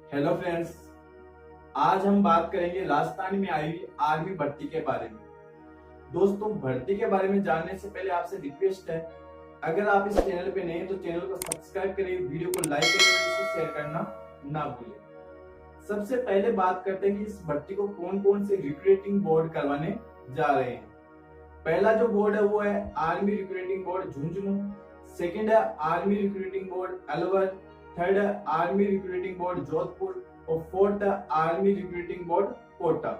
Hello friends, आज हम बात करेंगे राजस्थान में आई हुई आर्मी भर्ती के बारे में। दोस्तों, भर्ती के बारे में जानने से पहले आपसे रिक्वेस्ट है, अगर आप इस चैनल पे नए हैं तो चैनल को सब्सक्राइब करिए, वीडियो को लाइक करिए और इसे शेयर करना ना भूलें। सबसे पहले बात करते हैं कि इस भर्ती को कौन कौन से रिक्रूटिंग बोर्ड करवाने जा रहे हैं। पहला जो बोर्ड है वो है army recruiting board Jhunjhunu, second है army recruiting board Alwar, third है आर्मी रिक्रूटिंग बोर्ड जोधपुर और फोर्थ है army recruiting board Kota.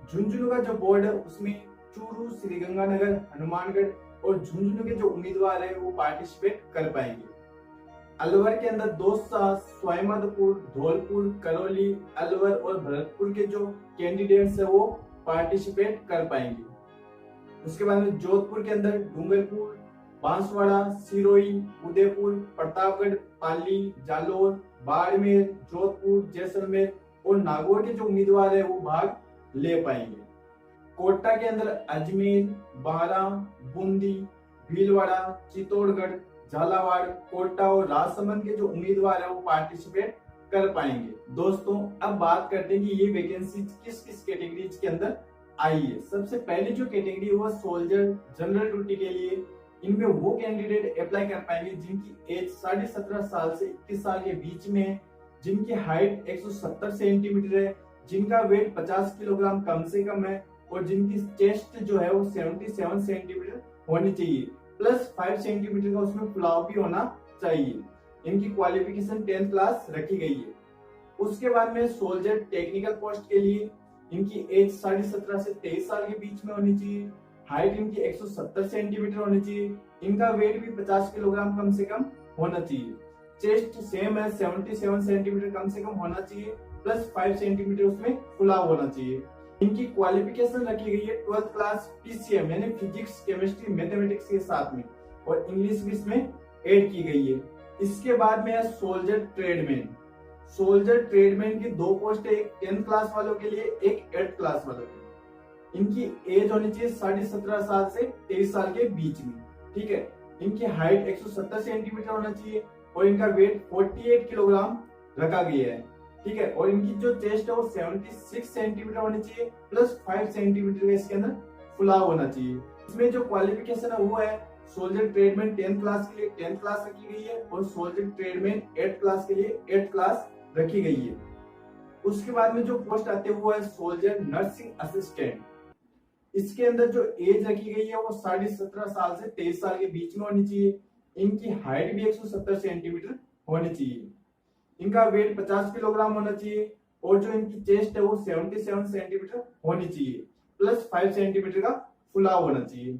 Jhunjhunu का जो बोर्ड है उसमें चूरू, श्रीगंगानगर, हनुमानगढ़ और झुंझुनू के जो उम्मीदवार है वो पार्टिसिपेट कर पाएंगे। अलवर के अंदर दौसा, स्वाईमाधोपुर, धौलपुर, करौली, अलवर और भरतपुर के जो कैंडिडेट्स है वो पार्टिसिपेट कर पाएंगे। उसके बाद में जोधपुर के अंदर डूंगरपुर, बांसवाड़ा, सिरोही, उदयपुर, प्रतापगढ़, पाली, जालोर, बाड़मेर, जोधपुर, जैसलमेर और नागौर के जो उम्मीदवार है वो भाग ले पाएंगे। कोटा के अंदर अजमेर, बारा, बूंदी, भीलवाड़ा, चित्तौड़गढ़, झालावाड़, कोटा और राजसमंद के जो उम्मीदवार है वो पार्टिसिपेट कर पाएंगे। दोस्तों, अब बात करते हैं कि ये वैकेंसी किस किस कैटेगरीज के अंदर आई है। सबसे पहले जो कैटेगरी है वो सोल्जर जनरल ड्यूटी के लिए। इनमें वो कैंडिडेट अप्लाई कर पाएंगे जिनकी एज 17.5 साल से 21 साल के बीच में है, जिनकी हाइट 170 सेंटीमीटर है, जिनका वेट 50 किलोग्राम कम से कम है और जिनकी चेस्ट जो है वो 77 सेंटीमीटर होनी चाहिए, प्लस 5 सेंटीमीटर का उसमें फुलाव भी होना चाहिए। इनकी क्वालिफिकेशन 10th क्लास रखी गई है। उसके बाद में सोल्जर टेक्निकल पोस्ट के लिए इनकी एज 17.5 से 23 साल के बीच में होनी चाहिए, हाइट इनकी 170 सेंटीमीटर होनी चाहिए, इनका वेट भी 50 किलोग्राम कम से कम होना चाहिए, चेस्ट सेम है 77 सेंटीमीटर कम से कम होना चाहिए, प्लस 5 सेंटीमीटर उसमें फुलाव होना चाहिए। इनकी क्वालिफिकेशन रखी गई है 12th क्लास पीसीएम यानी फिजिक्स, केमिस्ट्री, मैथमेटिक्स के साथ में और इंग्लिश भी इसमें ऐड की गई है। इसके बाद में है सोल्जर ट्रेडमैन। सोल्जर ट्रेडमैन की 2 पोस्ट है, एक 10th क्लास वालों के लिए, एक 8th क्लास वालों के लिए। इनकी एज होनी चाहिए 17.5 साल से 23 साल के बीच में, ठीक है। इनकी हाइट 170 सेंटीमीटर होना चाहिए और इनका वेट 48 किलोग्राम रखा गया है, ठीक है। और इनकी जो चेस्ट है वो 76 सेंटीमीटर होनी चाहिए, प्लस 5 सेंटीमीटर का इसके अंदर फुलाव होना चाहिए। इसमें जो क्वालिफिकेशन है वो है सोल्जर ट्रेडमैन 10th क्लास के लिए 10th क्लास रखी गई है और सोल्जर ट्रेडमैन 8th क्लास के लिए 8th क्लास रखी गई है। उसके बाद में जो पोस्ट आते हैं वो है सोल्जर नर्सिंग असिस्टेंट। इसके अंदर जो एज रखी गई है वो 17.5 साल से 23 साल के बीच में होनी चाहिए। इनकी हाइट भी 170 सेंटीमीटर होनी चाहिए, इनका वेट 50 किलोग्राम होना चाहिए और जो इनकी चेस्ट है वो 77 सेंटीमीटर होनी चाहिए, प्लस 5 सेंटीमीटर का फुलाव होना चाहिए।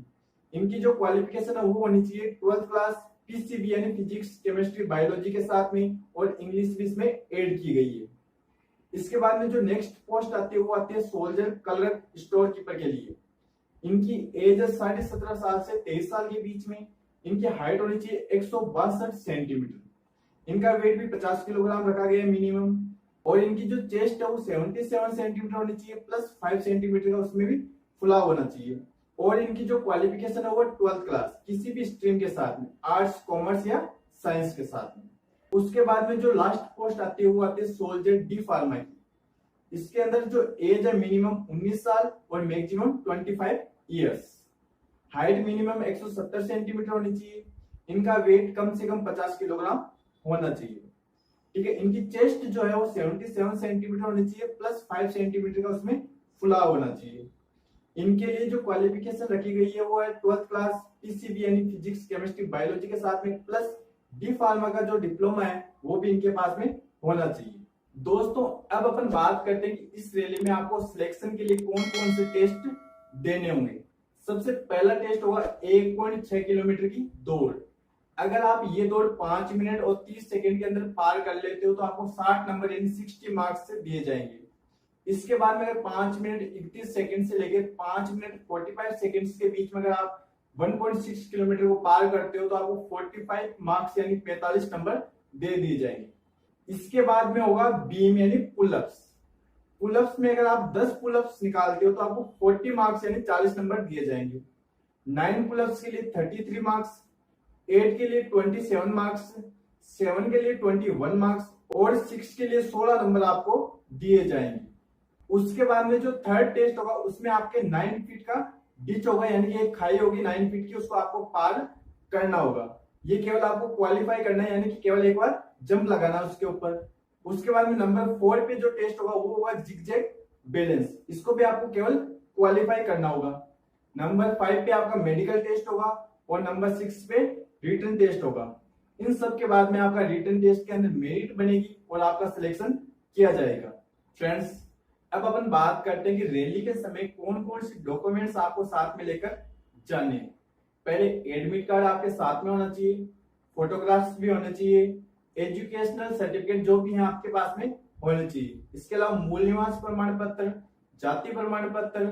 इनकी जो क्वालिफिकेशन है वो होनी चाहिए 12th क्लास पीसीबी यानी फिजिक्स, केमिस्ट्री, बायोलॉजी के साथ में और इंग्लिश भी इसमें ऐड की गई है। इसके बाद में जो नेक्स्ट पोस्ट आती है वो आती है सोल्जर कलर स्टोर कीपर के लिए। इनकी एज है 17.5 साल से 23 साल के बीच में, इनकी हाइट होनी चाहिए 162 सेंटीमीटर, इनका वेट भी 50 किलोग्राम रखा गया है मिनिमम और इनकी जो चेस्ट है वो 77 सेंटीमीटर होनी चाहिए, प्लस 5 सेंटीमीटर का उसमें भी फुलाव होना चाहिए। और इनकी जो क्वालिफिकेशन है वो 12th क्लास किसी भी स्ट्रीम के साथ में, आर्ट्स, कॉमर्स या साइंस के साथ में। उसके बाद में जो लास्ट पोस्ट आती है वो आती है सोल्जर डी फार्मा की। इसके अंदर जो एज है मिनिमम 19 साल और maximum 25 years, height minimum 170 centimetre होनी चाहिए, इनका वेट कम से कम 50 किलोग्राम होना चाहिए, ठीक है। इनकी चेस्ट जो है वो 77 सेंटीमीटर होनी चाहिए, प्लस 5 सेंटीमीटर का उसमें फुलाव होना चाहिए। इनके लिए जो क्वालिफिकेशन रखी गई है वो है 12th क्लास पीसीबी यानी फिजिक्स, केमिस्ट्री, बायोलॉजी के साथ में, प्लस डी फार्मा का जो डिप्लोमा है वो भी इनके पास में होना चाहिए। दोस्तों, अब अपन बात करते हैं कि इस रैली में आपको सिलेक्शन के लिए कौन कौन से टेस्ट देने होंगे। सबसे पहला टेस्ट होगा 1.6 किलोमीटर की दौड़। अगर आप ये दौड़ 5 मिनट और 30 सेकंड के अंदर पार कर लेते हो तो आपको 60 नंबर यानी 60 मार्क्स से दिए जाएंगे। इसके बाद में अगर 5 मिनट 31 सेकंड से लेकर 5 मिनट 45 सेकंड्स के बीच में अगर आप 1.6 किलोमीटर को पार करते हो तो आपको 45 मार्क्स यानी 45 नंबर दे दिए जाएंगे। इसके बाद में होगा बीम यानी पुलअप्स। पुलअप्स में अगर आप 10 पुलअप्स निकालते हो तो आपको 40 मार्क्स यानी 40 नंबर दिए जाएंगे। 9 पुलअप्स के लिए 33 मार्क्स, 8 के लिए 27 मार्क्स, 7 के लिए 21 मार्क्स और 6 के लिए 16 नंबर आपको दिए जाएंगे। उसके बाद में जो थर्ड टेस्ट होगा उसमें आपके 9 फीट का डिच होगा, यानी कि एक खाई होगी 9 फीट की, उसको आपको पार करना होगा। ये केवल आपको क्वालिफाई करना है, यानी कि केवल एक बार जंप लगाना है उसके ऊपर। उसके बाद में नंबर 4 पे जो टेस्ट होगा वो होगा जिगजैग बैलेंस, इसको भी आपको केवल क्वालिफाई करना होगा। नंबर 5 पे आपका मेडिकल टेस्ट होगा और नंबर 6 पे रिटन टेस्ट होगा। इन सब के बाद में आपका रिटन टेस्ट के अंदर मेरिट बनेगी और आपका सिलेक्शन किया जाएगा। फ्रेंड्स, अब अपन बात करते हैं कि रैली के समय कौन कौन से डॉक्यूमेंट्स आपको साथ में लेकर जाने हैं। पहले एडमिट कार्ड आपके साथ में होना चाहिए, फोटोग्राफ्स भी होने चाहिए, एजुकेशनल सर्टिफिकेट जो भी है आपके पास में होने चाहिए। इसके अलावा मूल निवास प्रमाण पत्र, जाति प्रमाण पत्र,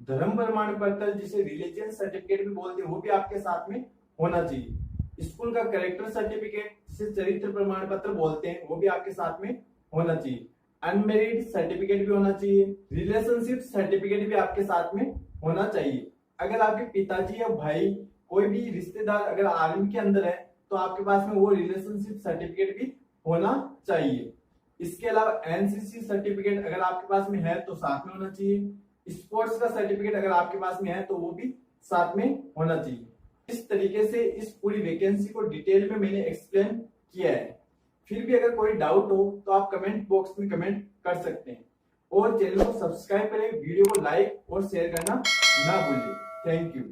धर्म प्रमाण पत्र जिसे रिलीजियन सर्टिफिकेट भी बोलते हैं वो भी आपके साथ में होना चाहिए। स्कूल का कैरेक्टर सर्टिफिकेट जिसे चरित्र प्रमाण पत्र बोलते हैं वो भी आपके साथ में होना चाहिए। अनमेरिड सर्टिफिकेट भी होना चाहिए। रिलेशनशिप सर्टिफिकेट भी आपके साथ में होना चाहिए। अगर आपके पिताजी या भाई कोई भी रिश्तेदार अगर आर्मी के अंदर है तो आपके पास में वो रिलेशनशिप सर्टिफिकेट भी होना चाहिए। इसके अलावा एनसीसी सर्टिफिकेट अगर आपके पास में है तो साथ में होना चाहिए। स्पोर्ट्स का सर्टिफिकेट अगर आपके पास में है तो वो भी साथ में होना चाहिए। इस तरीके से इस पूरी वैकेंसी को डिटेल में मैंने एक्सप्लेन किया है। फिर भी अगर कोई डाउट हो तो आप कमेंट बॉक्स में कमेंट कर सकते हैं और चैनल को सब्सक्राइब करें, वीडियो को लाइक और शेयर करना ना भूलिए। Thank you.